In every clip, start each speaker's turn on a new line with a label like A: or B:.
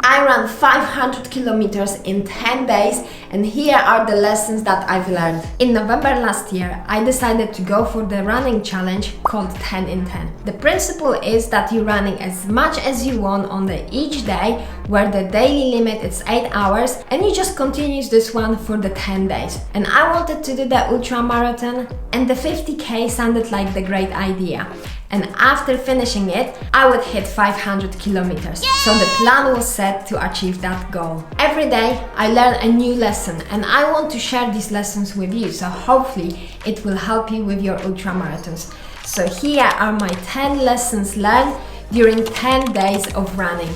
A: I ran 500 kilometers in 10 days, and here are the lessons that I've learned. In November last year, I decided to go for the running challenge called 10 in 10. The principle is that you're running as much as you want on each day, where the daily limit is 8 hours, and you just continue this one for the 10 days. And I wanted to do the ultramarathon, and the 50k sounded like the great idea. And after finishing it, I would hit 500 kilometers. So the plan was set to achieve that goal. Every day I learn a new lesson, and I want to share these lessons with you, so hopefully it will help you with your ultramarathons. So here are my 10 lessons learned during 10 days of running.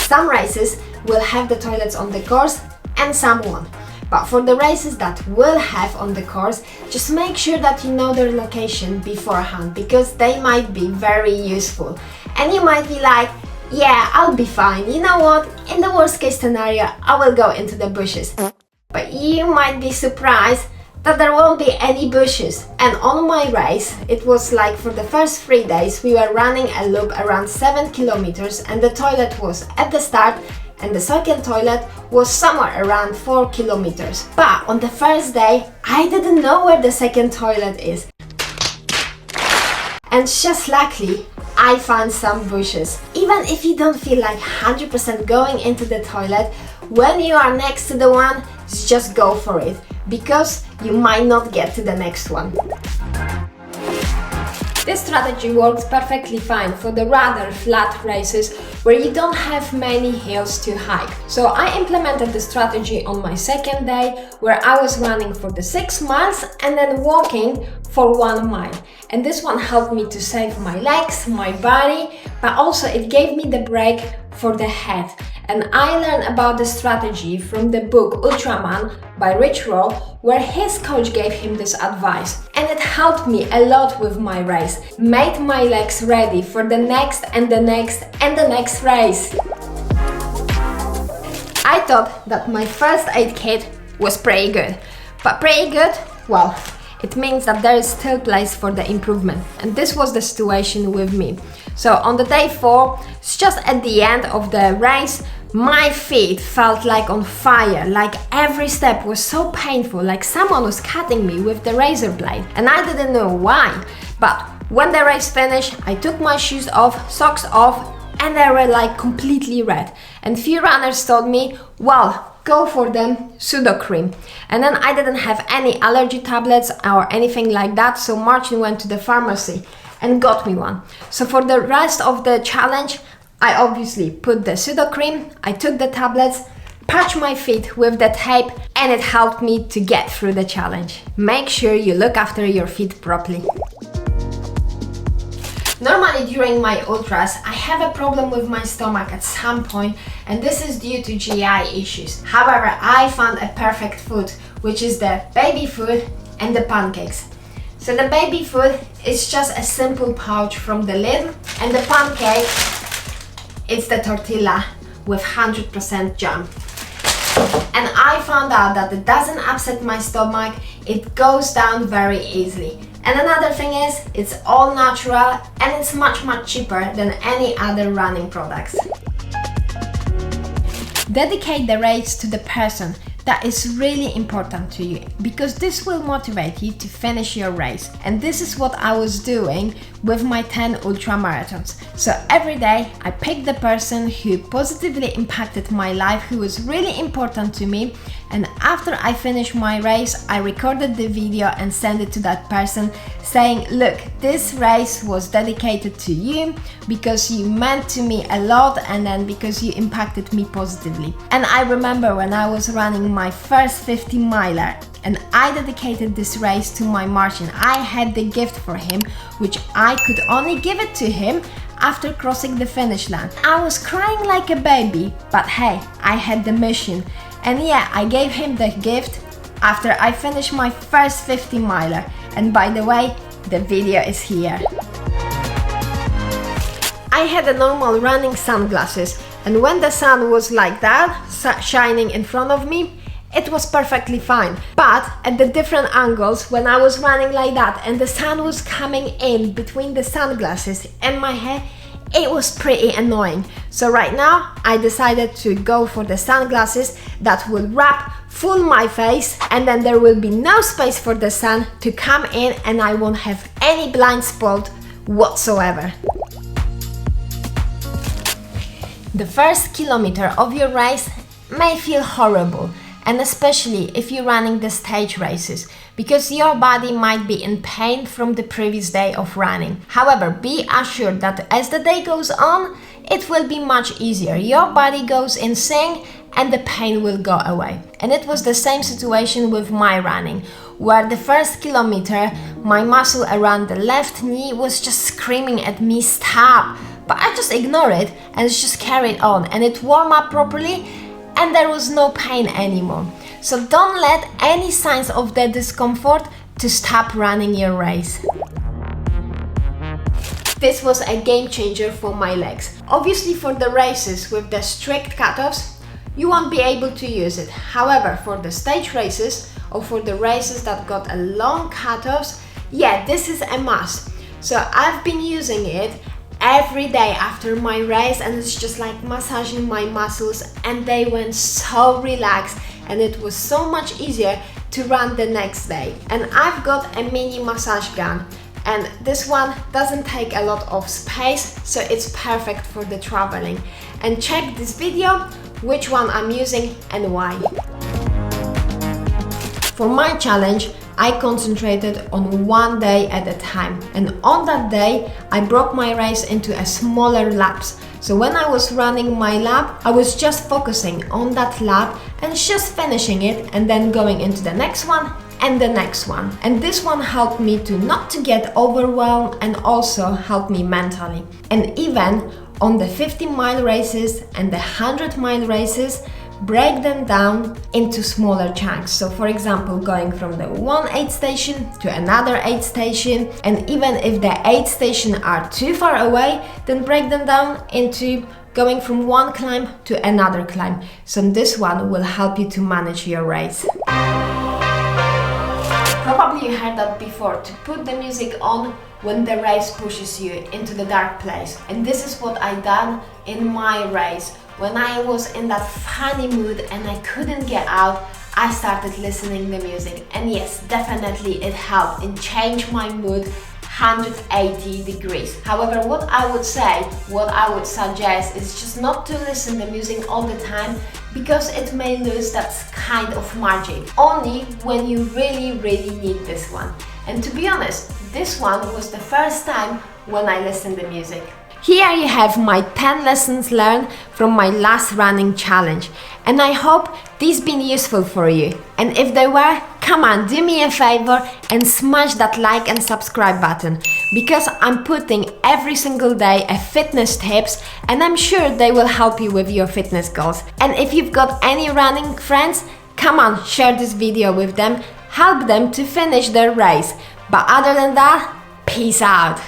A: Some races will have the toilets on the course and some won't. But for the races that will have on the course, just make sure that you know their location beforehand, because they might be very useful. And you might be like, yeah, I'll be fine. You know what? In the worst case scenario, I will go into the bushes. But you might be surprised that there won't be any bushes. And on my race, it was like for the first 3 days, we were running a loop around 7 kilometers, and the toilet was at the start, and the second toilet was somewhere around 4 kilometers. But on the first day, I didn't know where the second toilet is. And just luckily, I found some bushes. Even if you don't feel like 100% going into the toilet, when you are next to the one, just go for it, because you might not get to the next one. This strategy works perfectly fine for the rather flat races where you don't have many hills to hike. So I implemented the strategy on my second day, where I was running for the 6 miles and then walking for 1 mile. And this one helped me to save my legs, my body, but also it gave me the break for the head. And I learned about the strategy from the book Ultraman by Rich Roll, where his coach gave him this advice. And it helped me a lot with my race, made my legs ready for the next and the next and the next race. I thought that my first aid kit was pretty good. But pretty good? Well, it means that there is still place for the improvement. And this was the situation with me. So on the day 4, just at the end of the race, my feet felt like on fire, like every step was so painful, like someone was cutting me with the razor blade. And I didn't know why. But when the race finished, I took my shoes off, socks off, and they were like completely red. And few runners told me, well, go for them Sudocrem. And then I didn't have any allergy tablets or anything like that, so Martin went to the pharmacy and got me one. So for the rest of the challenge, I obviously put the Sudocrem, I took the tablets, patched my feet with the tape, and it helped me to get through the challenge. Make sure you look after your feet properly. Normally during my ultras, I have a problem with my stomach at some point, and this is due to GI issues. However, I found a perfect food, which is the baby food and the pancakes. So the baby food is just a simple pouch from the Lidl, and the pancake, it's the tortilla with 100% jam. And I found out that it doesn't upset my stomach, it goes down very easily. And another thing is, it's all natural and it's much cheaper than any other running products. Dedicate the race to the person that is really important to you, because this will motivate you to finish your race. And this is what I was doing with my 10 ultramarathons. So every day I picked the person who positively impacted my life, who was really important to me, and after I finished my race, I recorded the video and sent it to that person saying, look, this race was dedicated to you because you meant to me a lot, and then because you impacted me positively. And I remember when I was running my first 50 miler and I dedicated this race to my Martin, I had the gift for him, which I could only give it to him after crossing the finish line. I was crying like a baby, but hey, I had the mission. And yeah, I gave him the gift after I finished my first 50 miler. And by the way, the video is here. I had a normal running sunglasses, and when the sun was like that, shining in front of me, it was perfectly fine. But at the different angles, when I was running like that and the sun was coming in between the sunglasses and my head, it was pretty annoying. So right now I decided to go for the sunglasses that will wrap full my face, and then there will be no space for the sun to come in and I won't have any blind spot whatsoever. The first kilometer of your race may feel horrible, and especially if you're running the stage races, because your body might be in pain from the previous day of running. However, be assured that as the day goes on, it will be much easier. Your body goes in sync and the pain will go away. And it was the same situation with my running, where the first kilometer, my muscle around the left knee was just screaming at me, stop! But I just ignored it and just carried on, and it warmed up properly and there was no pain anymore. So don't let any signs of the discomfort to stop running your race. This was a game changer for my legs. Obviously for the races with the strict cutoffs, you won't be able to use it. However, for the stage races or for the races that got a long cutoffs, yeah, this is a must. So I've been using it every day after my race, and it's just like massaging my muscles, and they went so relaxed and it was so much easier to run the next day. And I've got a mini massage gun, and this one doesn't take a lot of space, so it's perfect for the traveling. And check this video which one I'm using and why. For my challenge, I concentrated on one day at a time, and on that day I broke my race into a smaller laps. So when I was running my lap, I was just focusing on that lap and just finishing it, and then going into the next one and the next one. And this one helped me to not to get overwhelmed, and also helped me mentally. And even on the 50-mile races and the 100-mile races, break them down into smaller chunks. So for example, going from the one aid station to another aid station, and even if the aid station are too far away, then break them down into going from one climb to another climb. So this one will help you to manage your race. Probably you heard that before, to put the music on when the race pushes you into the dark place. And this is what I done in my race. When I was in that funny mood and I couldn't get out, I started listening the music. And yes, definitely it helped and changed my mood 180 degrees. However, what I would say, what I would suggest is just not to listen the music all the time, because it may lose that kind of magic. Only when you really need this one. And to be honest, this one was the first time when I listened to music. Here you have my 10 lessons learned from my last running challenge, and I hope these been useful for you. And if they were, come on, do me a favor and smash that like and subscribe button, because I'm putting every single day a fitness tips, and I'm sure they will help you with your fitness goals. And if you've got any running friends, come on, share this video with them, help them to finish their race. But other than that, peace out.